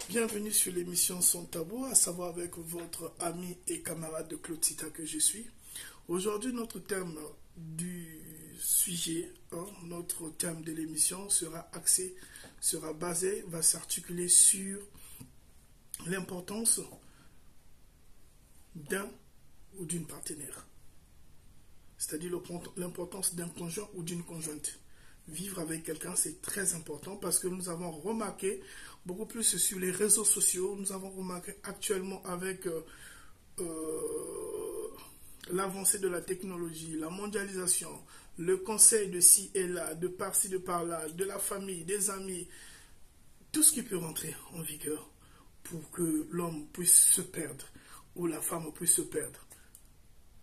Bienvenue sur l'émission Sans Tabou, à savoir avec votre ami et camarade de Claude Sita que je suis. Aujourd'hui, notre thème du sujet, notre thème de l'émission va s'articuler sur l'importance d'un ou d'une partenaire. C'est-à-dire l'importance d'un conjoint ou d'une conjointe. Vivre avec quelqu'un, c'est très important parce que nous avons remarqué beaucoup plus sur les réseaux sociaux, nous avons remarqué actuellement avec l'avancée de la technologie, la mondialisation, le conseil de ci et là, de par-ci, de par-là, de la famille, des amis, tout ce qui peut rentrer en vigueur pour que l'homme puisse se perdre ou la femme puisse se perdre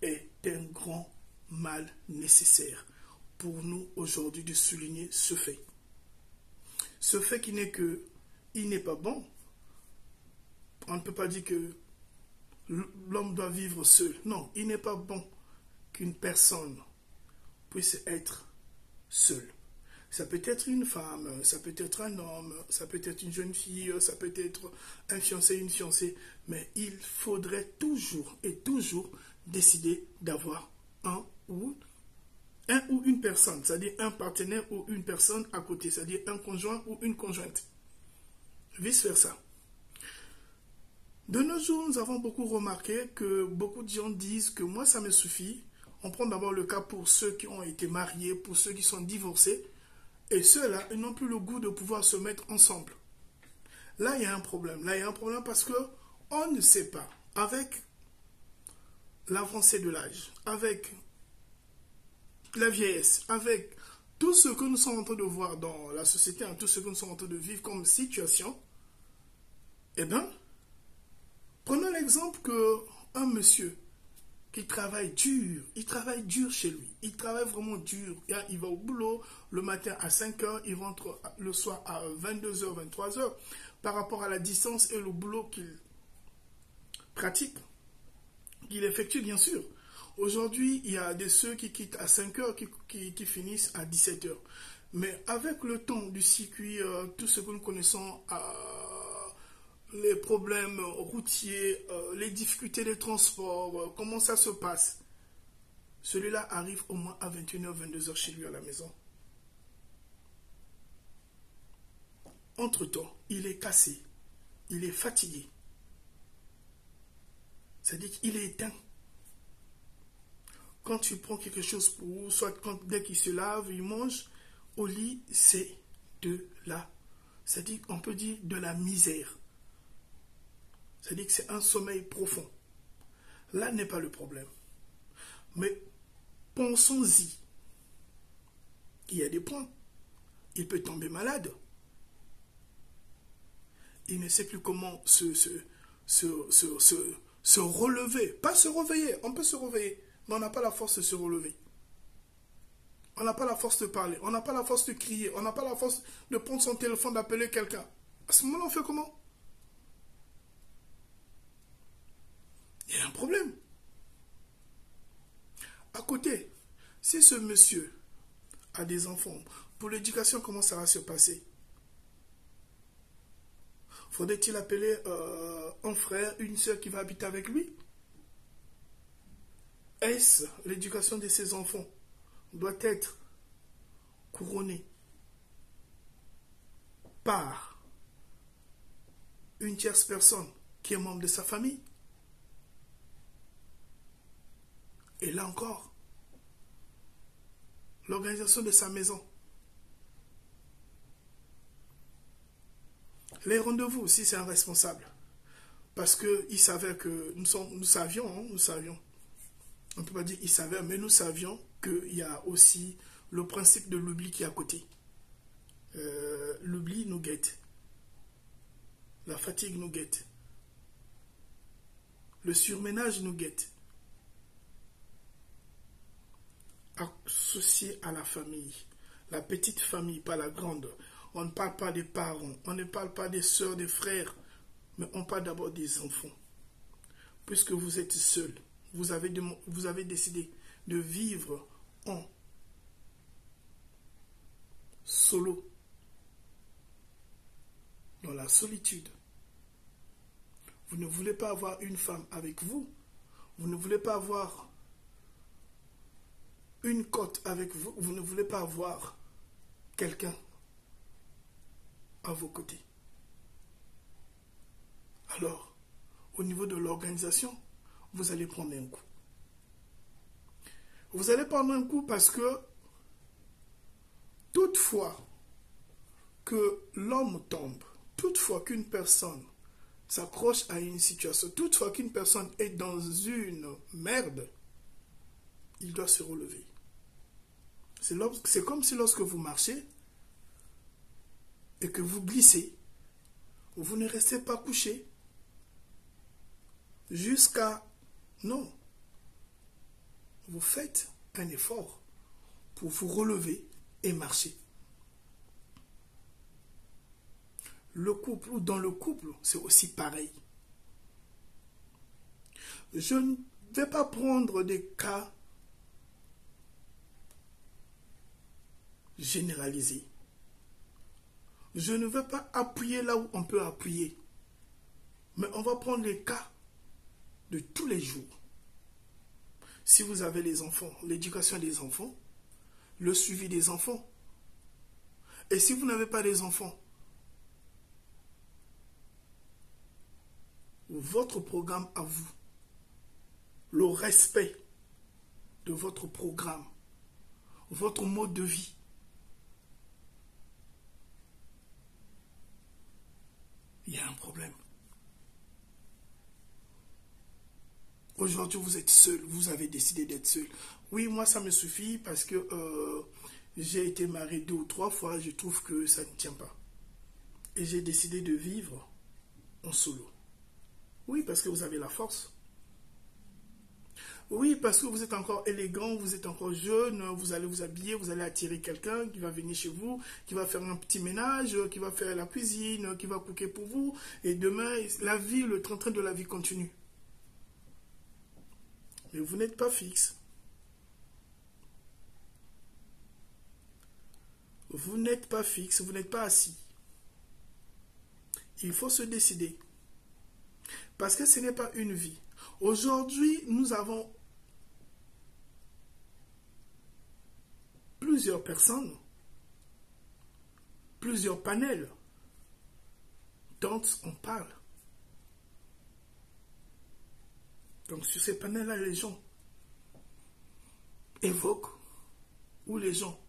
est un grand mal nécessaire pour nous aujourd'hui de souligner ce fait. Ce fait qui n'est que, il n'est pas bon. On ne peut pas dire que l'homme doit vivre seul. Non, il n'est pas bon qu'une personne puisse être seule. Ça peut être une femme, ça peut être un homme, ça peut être une jeune fille, ça peut être un fiancé, une fiancée, mais il faudrait toujours et toujours décider d'avoir un ou une personne, c'est-à-dire un partenaire ou une personne à côté, c'est-à-dire un conjoint ou une conjointe. Vice-versa. De nos jours, nous avons beaucoup remarqué que beaucoup de gens disent que moi, ça me suffit. On prend d'abord le cas pour ceux qui ont été mariés, pour ceux qui sont divorcés, et ceux-là, ils n'ont plus le goût de pouvoir se mettre ensemble. Là, il y a un problème. Là, il y a un problème parce que on ne sait pas, avec l'avancée de l'âge, avec la vieillesse, avec tout ce que nous sommes en train de voir dans la société, tout ce que nous sommes en train de vivre comme situation, eh bien, prenons l'exemple qu'un monsieur qui travaille dur, il travaille dur chez lui, il travaille vraiment dur, il va au boulot le matin à 5 heures, il rentre le soir à 22 heures, 23 heures, par rapport à la distance et le boulot qu'il pratique, qu'il effectue bien sûr. Aujourd'hui, il y a ceux qui quittent à 5 heures, qui finissent à 17 heures. Mais avec le temps du circuit, tout ce que nous connaissons, les problèmes routiers, les difficultés des transports, comment ça se passe, celui-là arrive au moins à 21 heures, 22 heures chez lui à la maison. Entre-temps, il est cassé, il est fatigué. C'est-à-dire qu'il est éteint. Quand tu prends quelque chose pour, soit dès qu'il se lave, il mange, au lit, c'est c'est-à-dire, on peut dire de la misère. C'est-à-dire que c'est un sommeil profond. Là n'est pas le problème. Mais pensons-y. Il y a des points. Il peut tomber malade. Il ne sait plus comment se relever. Pas se réveiller. On peut se réveiller. Mais on n'a pas la force de se relever. On n'a pas la force de parler. On n'a pas la force de crier. On n'a pas la force de prendre son téléphone, d'appeler quelqu'un. À ce moment-là, on fait comment? Il y a un problème. À côté, si ce monsieur a des enfants, pour l'éducation, comment ça va se passer? Faudrait-il appeler un frère, une soeur qui va habiter avec lui? Est-ce l'éducation de ses enfants doit être couronnée par une tierce personne qui est membre de sa famille? Et là encore, l'organisation de sa maison. Les rendez-vous, si c'est un responsable. Parce qu'il savait que nous savions, on ne peut pas dire il savait, mais nous savions qu'il y a aussi le principe de l'oubli qui est à côté. L'oubli nous guette. La fatigue nous guette. Le surménage nous guette. Associé à la famille. La petite famille, pas la grande. On ne parle pas des parents, on ne parle pas des soeurs, des frères, mais on parle d'abord des enfants. Puisque vous êtes seul, vous avez décidé de vivre en solo, dans la solitude, Vous ne voulez pas avoir une femme avec vous. Vous ne voulez pas avoir une cote avec vous. Vous ne voulez pas avoir quelqu'un à vos côtés. Alors, au niveau de l'organisation, vous allez prendre un coup. Vous allez prendre un coup parce que toutefois que l'homme tombe, toutefois qu'une personne s'accroche à une situation, toutefois qu'une personne est dans une merde, il doit se relever. C'est comme si lorsque vous marchez et que vous glissez, vous ne restez pas couché jusqu'à... Non. Vous faites un effort pour vous relever et marcher. Le couple, ou dans le couple, c'est aussi pareil. Je ne vais pas prendre des cas généralisés. Je ne vais pas appuyer là où on peut appuyer. Mais on va prendre les cas de tous les jours. Si vous avez les enfants, l'éducation des enfants, le suivi des enfants. Et si vous n'avez pas des enfants, votre programme à vous, le respect de votre programme, votre mode de vie. Il y a un problème. Aujourd'hui, vous êtes seul, vous avez décidé d'être seul. Oui, moi, ça me suffit parce que j'ai été marié 2 ou 3 fois, je trouve que ça ne tient pas. Et j'ai décidé de vivre en solo. Oui, parce que vous avez la force. Oui, parce que vous êtes encore élégant, vous êtes encore jeune, vous allez vous habiller, vous allez attirer quelqu'un qui va venir chez vous, qui va faire un petit ménage, qui va faire la cuisine, qui va cooker pour vous. Et demain, la vie, le train-train de la vie continue. Mais vous n'êtes pas fixe. Vous n'êtes pas fixe, vous n'êtes pas assis. Il faut se décider. Parce que ce n'est pas une vie. Aujourd'hui, nous avons plusieurs personnes, plusieurs panels dont on parle. Donc sur ces panels-là, les gens évoquent ou les gens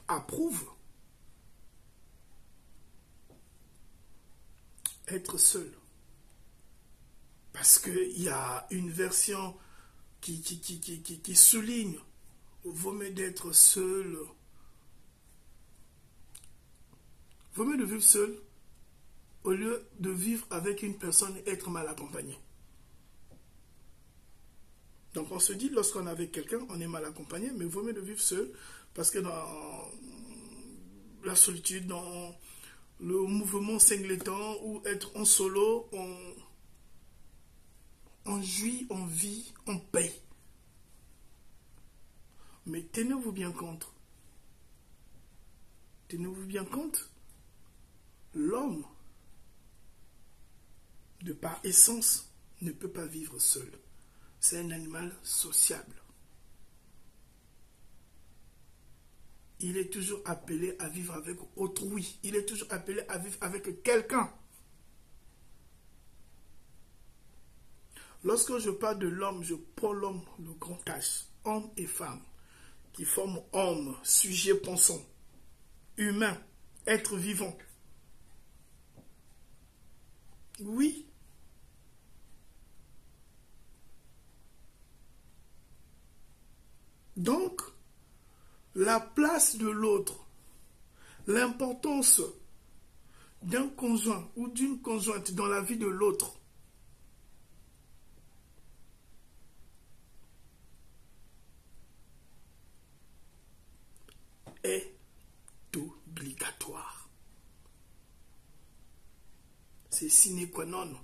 approuvent être seul. Parce qu'il y a une version qui souligne vaut mieux d'être seul. Vaut mieux de vivre seul au lieu de vivre avec une personne et être mal accompagné. Donc on se dit, lorsqu'on est avec quelqu'un, on est mal accompagné, mais il vaut mieux de vivre seul parce que dans la solitude, dans le mouvement singletant ou être en solo, on jouit, on vit, on paye. Mais tenez-vous bien compte. Tenez-vous bien compte. L'homme, de par essence, ne peut pas vivre seul. C'est un animal sociable. Il est toujours appelé à vivre avec autrui. Il est toujours appelé à vivre avec quelqu'un. Lorsque je parle de l'homme, je prends l'homme, le grand H, homme et femme, qui forment homme, sujet pensant, humain, être vivant. Oui. Donc, la place de l'autre, l'importance d'un conjoint ou d'une conjointe dans la vie de l'autre, est obligatoire. C'est sine qua non.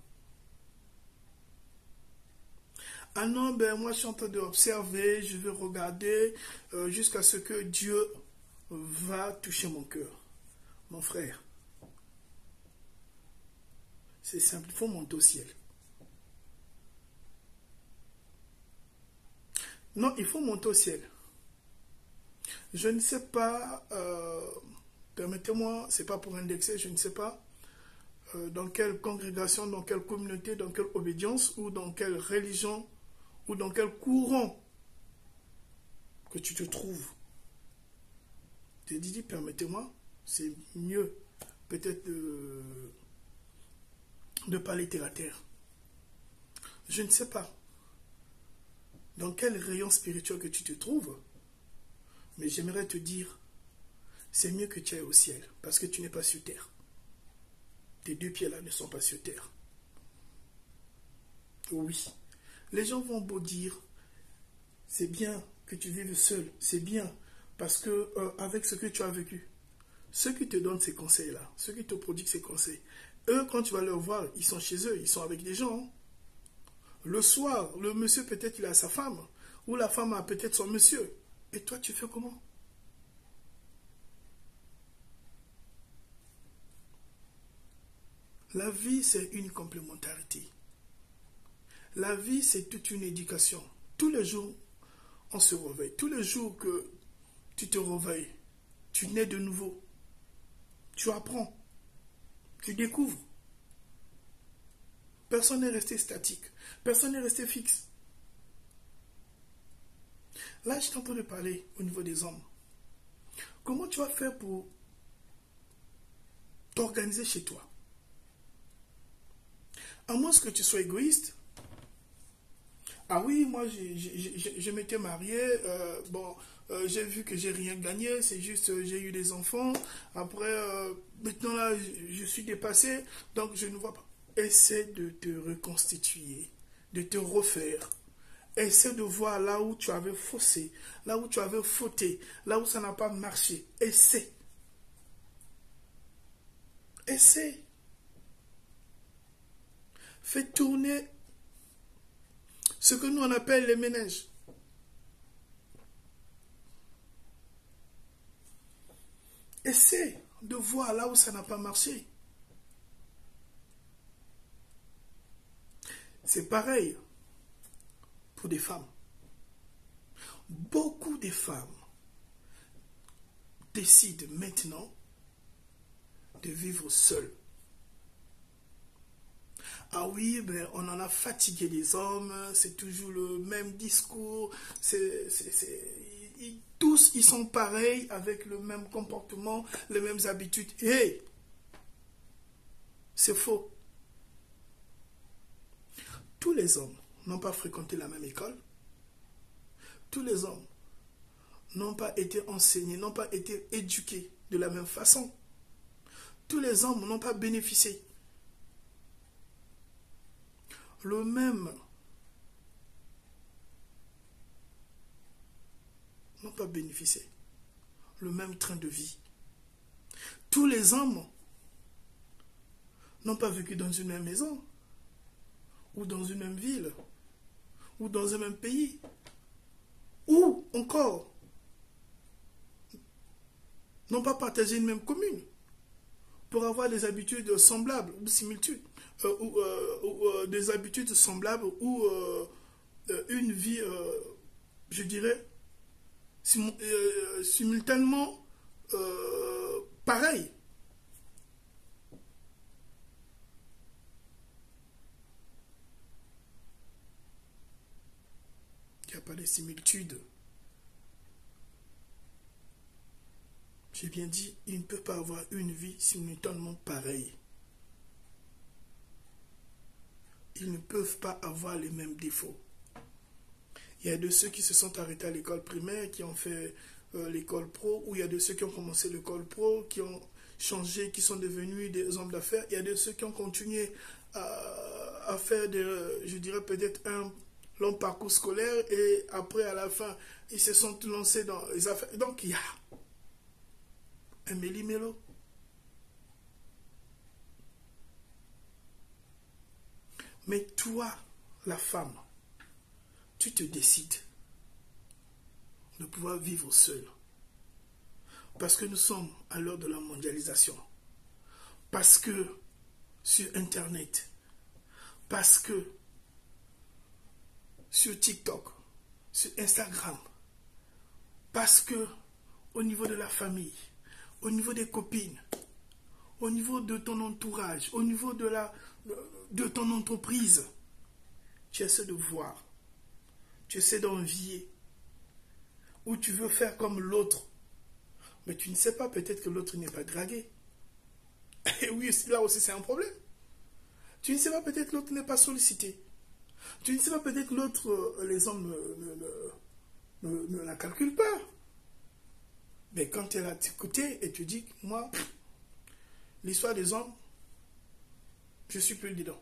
Ah non, ben moi je suis en train d'observer, je vais regarder jusqu'à ce que Dieu va toucher mon cœur. Mon frère, c'est simple, il faut monter au ciel. Non, il faut monter au ciel. Je ne sais pas, permettez-moi, c'est pas pour indexer, je ne sais pas dans quelle congrégation, dans quelle communauté, dans quelle obédience, ou dans quelle religion, ou dans quel courant que tu te trouves. Je dis, permettez-moi, c'est mieux peut-être de parler terre à terre. Je ne sais pas dans quel rayon spirituel que tu te trouves, mais j'aimerais te dire, c'est mieux que tu ailles au ciel, parce que tu n'es pas sur terre. Tes deux pieds-là ne sont pas sur terre. Oui, les gens vont beau dire, c'est bien que tu vives seul, c'est bien, parce que avec ce que tu as vécu, ceux qui te donnent ces conseils-là, ceux qui te prodiguent ces conseils, eux, quand tu vas leur voir, ils sont chez eux, ils sont avec des gens. Hein. Le soir, le monsieur peut-être il a sa femme, ou la femme a peut-être son monsieur. Et toi, tu fais comment? La vie, c'est une complémentarité. La vie, c'est toute une éducation. Tous les jours, on se réveille. Tous les jours que tu te réveilles, tu nais de nouveau. Tu apprends. Tu découvres. Personne n'est resté statique. Personne n'est resté fixe. Là, je suis en train de parler au niveau des hommes. Comment tu vas faire pour t'organiser chez toi? À moins que tu sois égoïste. Ah oui, moi, je m'étais marié. J'ai vu que j'ai rien gagné. C'est juste, j'ai eu des enfants. Après, maintenant, là, je suis dépassé. Donc, je ne vois pas. Essaie de te reconstituer, de te refaire. Essaie de voir là où tu avais faussé, là où tu avais fauté, là où ça n'a pas marché. Essaie. Essaie. Fais tourner ce que nous on appelle les ménages. Essaie de voir là où ça n'a pas marché. C'est pareil pour des femmes. Beaucoup de femmes décident maintenant de vivre seules. Ah oui, ben on en a fatigué les hommes, c'est toujours le même discours, tous ils sont pareils avec le même comportement, les mêmes habitudes. Hey, c'est faux. Tous les hommes n'ont pas fréquenté la même école. Tous les hommes n'ont pas été enseignés, n'ont pas été éduqués de la même façon. Tous les hommes n'ont pas bénéficié le même, n'ont pas bénéficié le même train de vie. Tous les hommes n'ont pas vécu dans une même maison, ou dans une même ville, ou dans un même pays, ou encore n'ont pas partagé une même commune pour avoir des habitudes semblables ou similitudes, des habitudes semblables ou une vie, je dirais, simultanément pareille. Il n'y a pas de similitude. J'ai bien dit, il ne peut pas avoir une vie simultanément pareille. Ils ne peuvent pas avoir les mêmes défauts. Il y a de ceux qui se sont arrêtés à l'école primaire, qui ont fait l'école pro, ou il y a de ceux qui ont commencé l'école pro, qui ont changé, qui sont devenus des hommes d'affaires. Il y a de ceux qui ont continué à faire, je dirais peut-être un long parcours scolaire, et après, à la fin, ils se sont lancés dans les affaires. Donc, il y a un méli-mélo. Mais toi, la femme, tu te décides de pouvoir vivre seule. Parce que nous sommes à l'heure de la mondialisation. Parce que sur Internet, parce que sur TikTok, sur Instagram. Parce que au niveau de la famille, au niveau des copines, au niveau de ton entourage, au niveau de ton entreprise, tu essaies de voir, tu essaies d'envier, ou tu veux faire comme l'autre. Mais tu ne sais pas, peut-être que l'autre n'est pas dragué. Et oui, là aussi c'est un problème. Tu ne sais pas, peut-être l'autre n'est pas sollicité. Tu ne sais pas, peut-être l'autre, les hommes ne la calculent pas. Mais quand tu es là, tu écoutes et tu dis, moi, l'histoire des hommes, je suis plus dedans.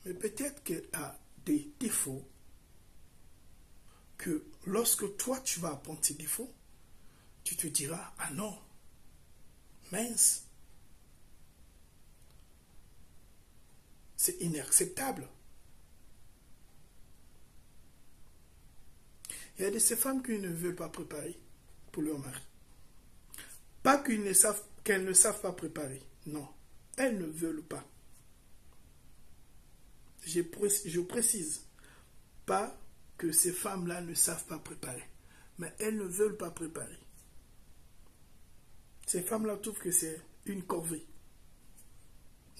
Mais peut-être qu'elle a des défauts que lorsque toi tu vas apprendre ces défauts, tu te diras, ah non, mince, c'est inacceptable. Il y a de ces femmes qui ne veulent pas préparer pour leur mari. Pas qu'elles ne savent pas préparer. Non, elles ne veulent pas. Je précise, pas que ces femmes-là ne savent pas préparer, mais elles ne veulent pas préparer. Ces femmes-là trouvent que c'est une corvée.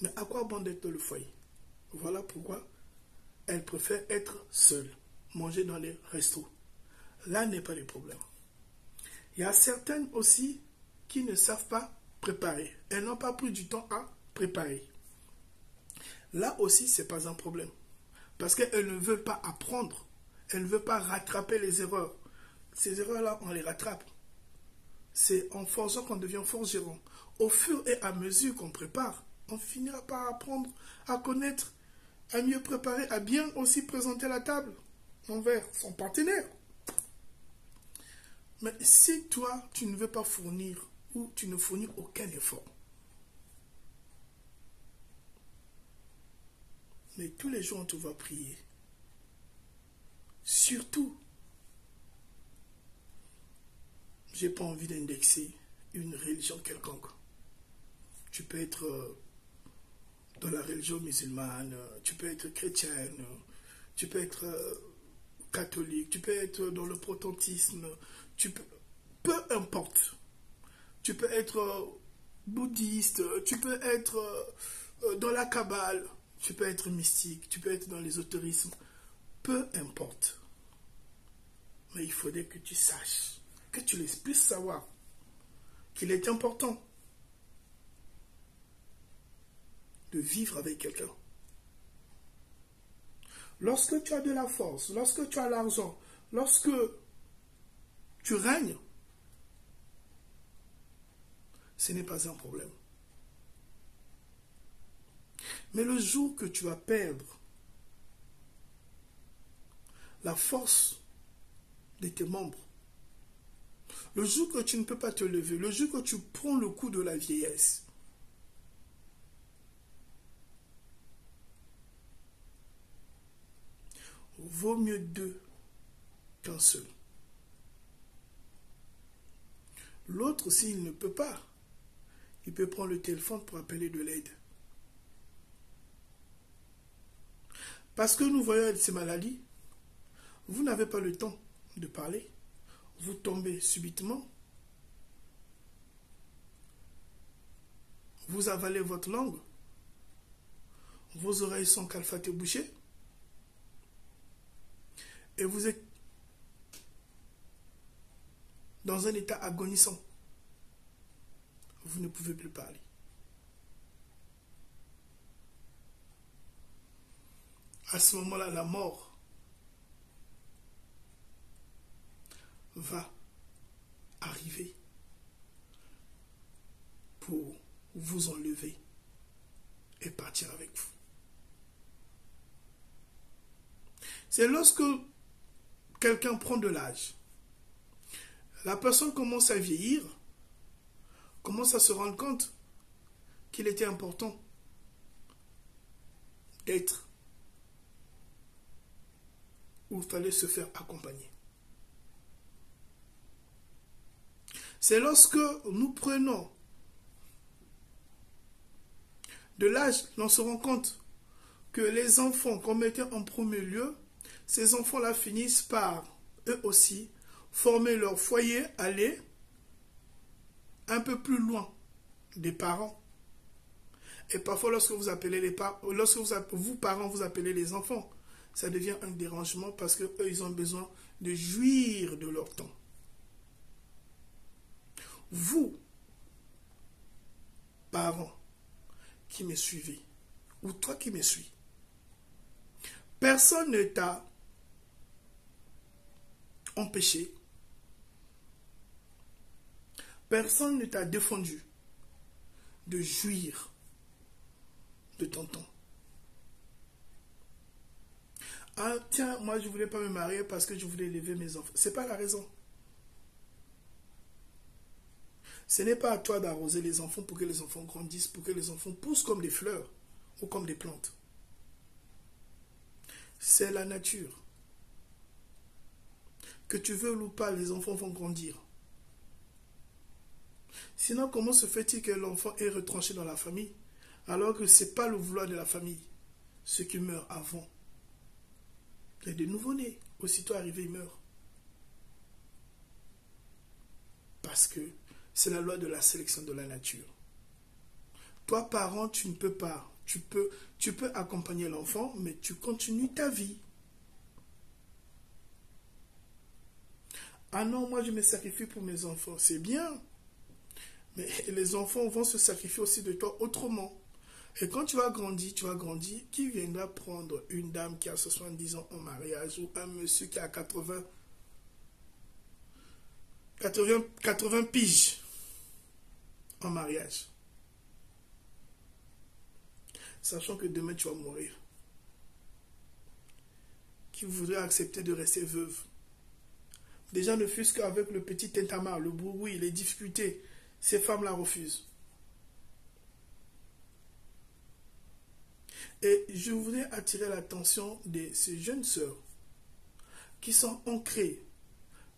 Mais à quoi bon d'être dans le foyer? Voilà pourquoi elles préfèrent être seules, manger dans les restos. Là n'est pas le problème. Il y a certaines aussi qui ne savent pas préparer. Elles n'ont pas pris du temps à préparer. Là aussi, ce n'est pas un problème. Parce qu'elles ne veulent pas apprendre. Elles ne veulent pas rattraper les erreurs. Ces erreurs-là, on les rattrape. C'est en forgeant qu'on devient forgeron. Au fur et à mesure qu'on prépare, on finira par apprendre à connaître, à mieux préparer, à bien aussi présenter la table envers son partenaire. Mais si toi, tu ne veux pas fournir ou tu ne fournis aucun effort, mais tous les jours on te voit prier, surtout, j'ai pas envie d'indexer une religion quelconque. Tu peux être dans la religion musulmane, tu peux être chrétienne, tu peux être catholique, tu peux être dans le protestantisme, peu importe. Tu peux être bouddhiste, tu peux être dans la kabbale, tu peux être mystique, tu peux être dans l'ésotérisme, peu importe. Mais il faudrait que tu saches, que tu puisses savoir qu'il est important de vivre avec quelqu'un. Lorsque tu as de la force, lorsque tu as l'argent, lorsque tu règnes, ce n'est pas un problème. Mais le jour que tu vas perdre la force de tes membres, le jour que tu ne peux pas te lever, le jour que tu prends le coup de la vieillesse, vaut mieux deux qu'un seul. L'autre, s'il ne peut pas, il peut prendre le téléphone pour appeler de l'aide. Parce que nous voyons ces maladies, vous n'avez pas le temps de parler, vous tombez subitement, vous avalez votre langue, vos oreilles sont calfatées bouchées, et vous êtes dans un état agonisant. Vous ne pouvez plus parler. À ce moment-là, la mort va arriver pour vous enlever et partir avec vous. C'est lorsque quelqu'un prend de l'âge, la personne commence à vieillir, commence à se rendre compte qu'il était important d'être où il fallait se faire accompagner. C'est lorsque nous prenons de l'âge, l'on se rend compte que les enfants qu'on mettait en premier lieu ces enfants-là finissent par, eux aussi, former leur foyer, aller un peu plus loin des parents. Et parfois, lorsque vous appelez les parents, vous parents, vous appelez les enfants, ça devient un dérangement parce qu'eux, ils ont besoin de jouir de leur temps. Vous, parents qui me suivez, ou toi qui me suis, personne ne t'a empêché, personne ne t'a défendu de jouir de ton temps. Ah tiens, moi je ne voulais pas me marier parce que je voulais élever mes enfants. Ce n'est pas la raison. Ce n'est pas à toi d'arroser les enfants pour que les enfants grandissent, pour que les enfants poussent comme des fleurs ou comme des plantes. C'est la nature. Que tu veux ou pas, les enfants vont grandir. Sinon, comment se fait-il que l'enfant est retranché dans la famille, alors que ce n'est pas le vouloir de la famille? Ceux qui meurent avant. Il y a des nouveau-nés, aussitôt arrivés, ils meurent. Parce que c'est la loi de la sélection de la nature. Toi, parent, tu ne peux pas. Tu peux accompagner l'enfant, mais tu continues ta vie. Ah non, moi je me sacrifie pour mes enfants. C'est bien. Mais les enfants vont se sacrifier aussi de toi autrement. Et quand tu vas grandir, qui viendra prendre une dame qui a 70 ans en mariage ou un monsieur qui a 80 piges en mariage? Sachant que demain tu vas mourir. Qui voudrait accepter de rester veuve? Déjà ne fût-ce qu'avec le petit tintamarre, le bruit, les difficultés, ces femmes-là refusent. Et je voudrais attirer l'attention de ces jeunes sœurs qui sont ancrées,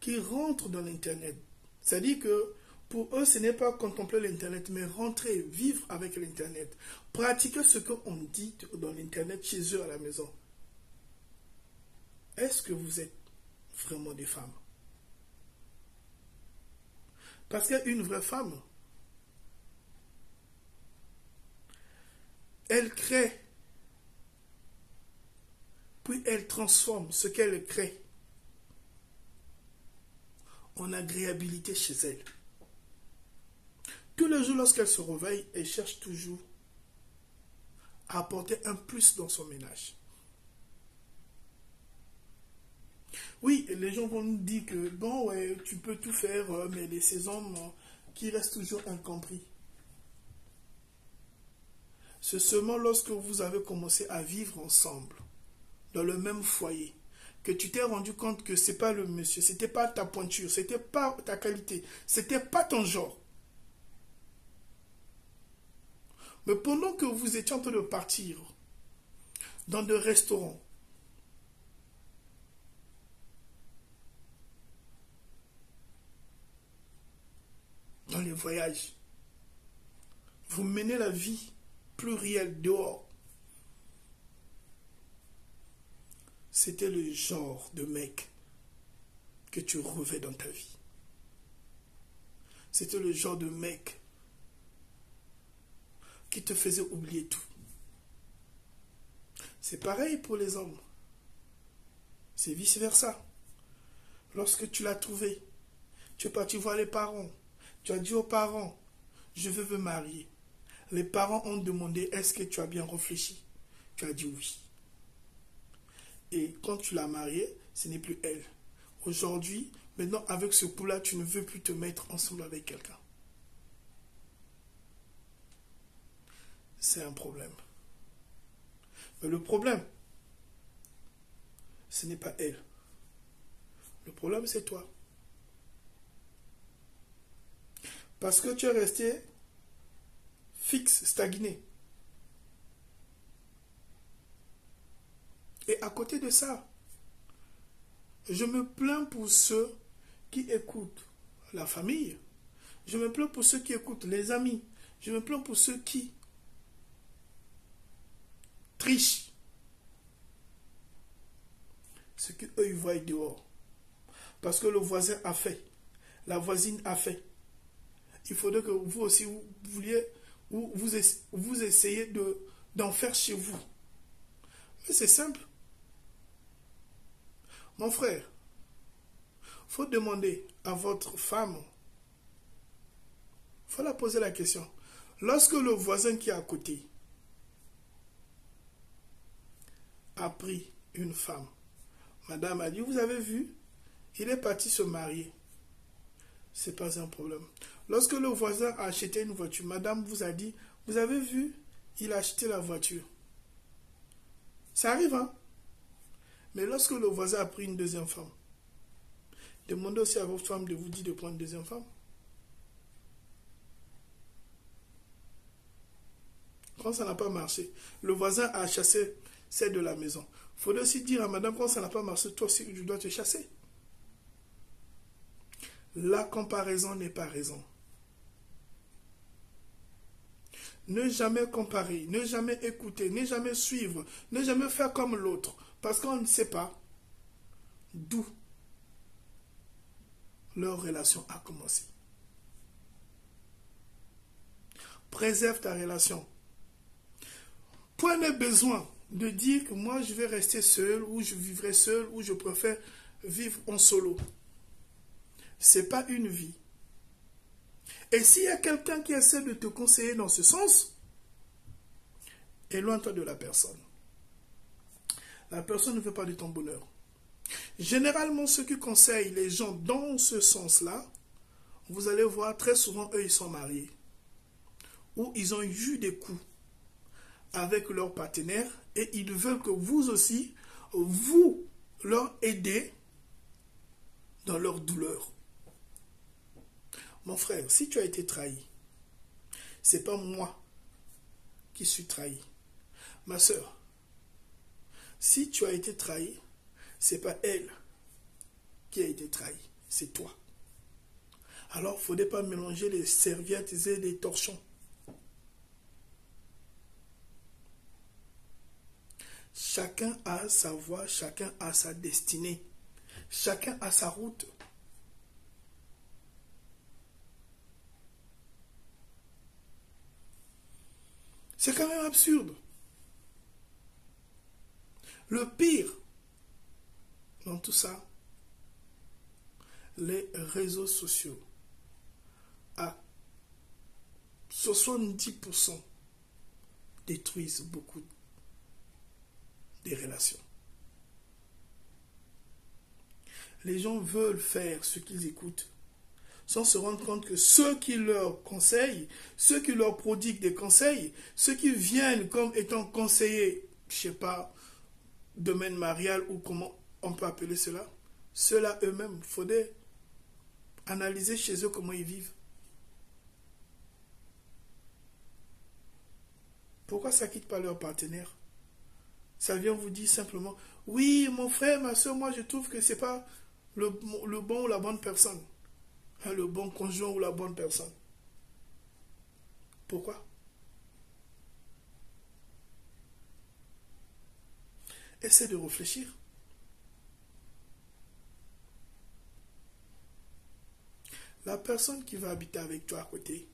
qui rentrent dans l'Internet. C'est-à-dire que pour eux, ce n'est pas contempler l'Internet, mais rentrer, vivre avec l'Internet. Pratiquer ce qu'on dit dans l'Internet chez eux à la maison. Est-ce que vous êtes vraiment des femmes? Parce qu'une vraie femme, elle crée, puis elle transforme ce qu'elle crée en agréabilité chez elle. Tous les jours, lorsqu'elle se réveille, elle cherche toujours à apporter un plus dans son ménage. Oui, les gens vont nous dire que, bon, ouais, tu peux tout faire, mais ces hommes qui restent toujours incompris. C'est seulement lorsque vous avez commencé à vivre ensemble, dans le même foyer, que tu t'es rendu compte que ce n'est pas le monsieur, ce n'était pas ta pointure, ce n'était pas ta qualité, ce n'était pas ton genre. Mais pendant que vous étiez en train de partir dans des restaurants, dans les voyages, vous menez la vie plurielle dehors. C'était le genre de mec que tu revais dans ta vie. C'était le genre de mec qui te faisait oublier tout. C'est pareil pour les hommes. C'est vice-versa. Lorsque tu l'as trouvé, tu es parti voir les parents. Tu as dit aux parents, je veux me marier. Les parents ont demandé, est-ce que tu as bien réfléchi? Tu as dit oui. Et quand tu l'as mariée, ce n'est plus elle. Aujourd'hui, maintenant, avec ce coup-là, tu ne veux plus te mettre ensemble avec quelqu'un. C'est un problème. Mais le problème, ce n'est pas elle. Le problème, c'est toi. Parce que tu es resté fixe, stagné. Et à côté de ça, je me plains pour ceux qui écoutent la famille. Je me plains pour ceux qui écoutent les amis. Je me plains pour ceux qui trichent. ce qu'eux ils voient dehors. Parce que le voisin a fait, la voisine a fait. Il faudrait que vous aussi, vous essayez d'en faire chez vous. Mais c'est simple. Mon frère, il faut demander à votre femme, il faut la poser la question. Lorsque le voisin qui est à côté a pris une femme, madame a dit, vous avez vu, il est parti se marier. Ce n'est pas un problème. Lorsque le voisin a acheté une voiture, madame vous a dit, vous avez vu, il a acheté la voiture. Ça arrive, hein? Mais lorsque le voisin a pris une deuxième femme, demandez aussi à votre femme de vous dire de prendre une deuxième femme. Quand ça n'a pas marché, le voisin a chassé celle de la maison. Il faudrait aussi dire à madame, quand ça n'a pas marché, toi aussi, je dois te chasser. La comparaison n'est pas raison. Ne jamais comparer, ne jamais écouter, ne jamais suivre, ne jamais faire comme l'autre. Parce qu'on ne sait pas d'où leur relation a commencé. Préserve ta relation. Point n'est besoin de dire que moi je vais rester seul, ou je vivrai seul, ou je préfère vivre en solo. Ce n'est pas une vie. Et s'il y a quelqu'un qui essaie de te conseiller dans ce sens, éloigne-toi de la personne. La personne ne veut pas de ton bonheur. Généralement, ceux qui conseillent les gens dans ce sens-là, vous allez voir très souvent, eux, ils sont mariés. Ou ils ont eu des coups avec leur partenaire et ils veulent que vous aussi, vous leur aidez dans leur douleur. Mon frère, si tu as été trahi, ce n'est pas moi qui suis trahi. Ma soeur, si tu as été trahi, ce n'est pas elle qui a été trahie, c'est toi. Alors, il ne faudrait pas mélanger les serviettes et les torchons. Chacun a sa voie, chacun a sa destinée. Chacun a sa route. C'est quand même absurde. Le pire dans tout ça, les réseaux sociaux, à 70% détruisent beaucoup des relations. Les gens veulent faire ce qu'ils écoutent sans se rendre compte que ceux qui leur conseillent, ceux qui leur prodiguent des conseils, ceux qui viennent comme étant conseillers, je ne sais pas, domaine marial ou comment on peut appeler cela, ceux-là eux-mêmes, il faudrait analyser chez eux comment ils vivent. Pourquoi ça ne quitte pas leur partenaire? Ça vient vous dire simplement, oui, mon frère, ma soeur, moi je trouve que ce n'est pas le bon ou la bonne personne. Le bon conjoint ou la bonne personne. Pourquoi? Essaie de réfléchir. La personne qui va habiter avec toi à côté,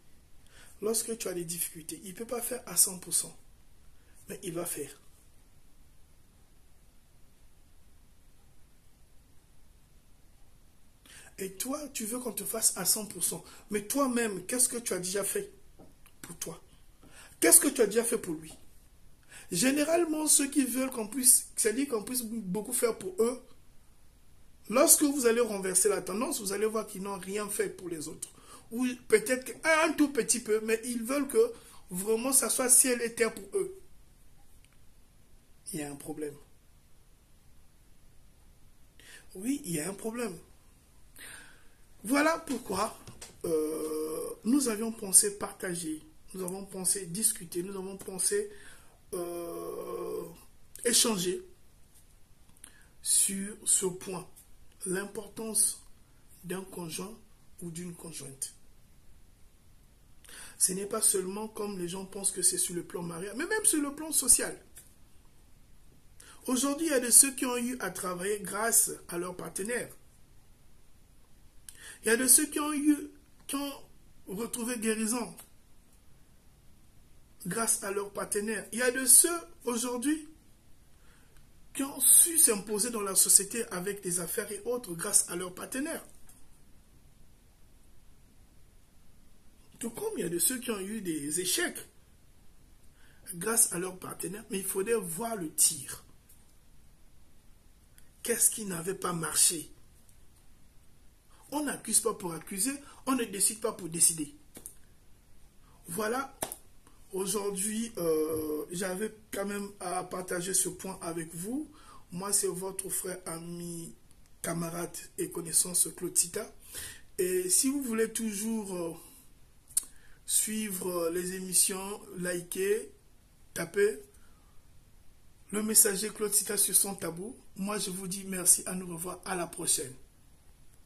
lorsque tu as des difficultés, il ne peut pas faire à 100%, mais il va faire. Et toi, tu veux qu'on te fasse à 100%. Mais toi-même, qu'est-ce que tu as déjà fait pour toi? Qu'est-ce que tu as déjà fait pour lui? Généralement, ceux qui veulent qu'on puisse, c'est-à-dire qu'on puisse beaucoup faire pour eux, lorsque vous allez renverser la tendance, vous allez voir qu'ils n'ont rien fait pour les autres. Ou peut-être un tout petit peu, mais ils veulent que vraiment ça soit ciel et terre pour eux. Il y a un problème. Oui, il y a un problème. Voilà pourquoi nous avions pensé partager, nous avons pensé discuter, nous avons pensé échanger sur ce point, l'importance d'un conjoint ou d'une conjointe. Ce n'est pas seulement comme les gens pensent que c'est sur le plan marital, mais même sur le plan social. Aujourd'hui, il y a de ceux qui ont eu à travailler grâce à leurs partenaires. Il y a de ceux qui ont retrouvé guérison grâce à leurs partenaires. Il y a de ceux aujourd'hui qui ont su s'imposer dans la société avec des affaires et autres grâce à leurs partenaires. Tout comme il y a de ceux qui ont eu des échecs grâce à leurs partenaires, mais il faudrait voir le tir. Qu'est-ce qui n'avait pas marché? On n'accuse pas pour accuser, on ne décide pas pour décider. Voilà, aujourd'hui, j'avais quand même à partager ce point avec vous. Moi, c'est votre frère, ami, camarade et connaissance Claude Sita. Et si vous voulez toujours suivre les émissions, liker, taper le messager Claude Sita sur son tabou. Moi, je vous dis merci, à nous revoir, à la prochaine.